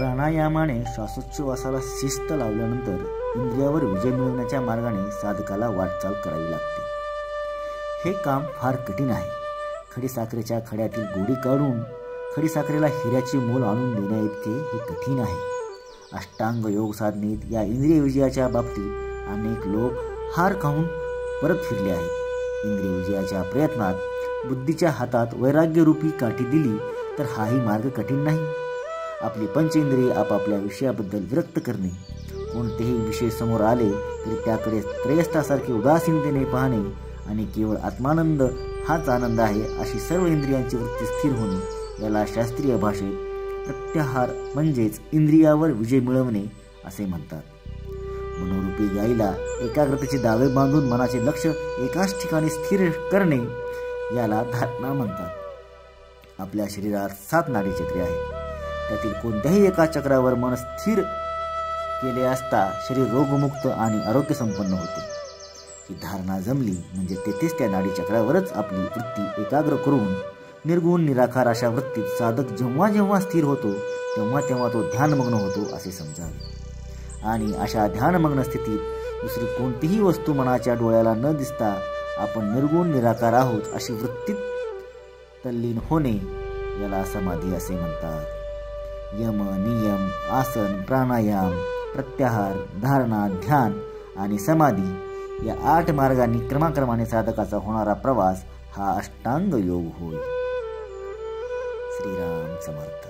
प्राणायामाने श्वासोच्छवासाला शिस्त लावल्यानंतर इंद्रियावर विजय मिळवण्याच्या मार्गाने साधकाला वाटचाल करावी लागते। हे काम फार कठीण आहे। खडीसाखरेच्या खड्यातील गोडी काढून खडीसाखरेला हिऱ्याचे मोल आणून देण्याइतके हे कठीण आहे। अष्टांग योग साधनेत या इंद्रिय विजयाच्या बाबतीत अनेक लोक हार खाऊन परत फिरले आहेत। इंद्रिय विजयाच्या प्रयत्नात बुद्धीच्या हातात वैराग्यरूपी काठी दिली तर हाही मार्ग कठीण नाही। आपली पंचेंद्रिय आपापल्या विषयाबद्दल विरक्त करणे, कोणतेही विषय समोर आले तरी त्याकडे त्रयस्थासारखे उदासीनतेने पाहणे आणि केवळ आत्मानंद हाच आनंद आहे अशी सर्व इंद्रियांची वृत्ती स्थिर होणे याला शास्त्रीय भाषेत प्रत्याहार म्हणजेच इंद्रियावर विजय मिळवणे असे म्हणतात। मनोरूपी गायीला एकाग्रतेचे दावे बांधून मनाचे लक्ष एकाच ठिकाणी स्थिर करणे याला धारणा म्हणतात। आपल्या शरीरात 7 नाडीचक्रे आहेत। त्यातील कोणत्याही एका चक्रावर मन स्थिर केले असता शरीर रोगमुक्त आणि आरोग्य संपन्न होते। ही धारणा जमली म्हणजे तेथेच त्या नाडीचक्रावरच आपली वृत्ती एकाग्र करून निर्गुण निराकार अशा वृत्तीत साधक जेव्हा जेव्हा स्थिर होतो तेव्हा तेव्हा तो ध्यानमग्न होतो असे समजावे। आणि अशा ध्यानमग्न स्थितीत दुसरी कोणतीही वस्तू मनाच्या डोळ्याला न दिसता आपण निर्गुण निराकार आहोत अशी वृत्तीत तल्लीन होणे याला समाधी असे म्हणतात। यम, नियम, आसन, प्राणायाम, प्रत्याहार, धारणा, ध्यान आणि समाधी या 8 मार्गांनी क्रमाक्रमाने साधकाचा होणारा प्रवास हा अष्टांग योग होय। श्रीराम समर्थ।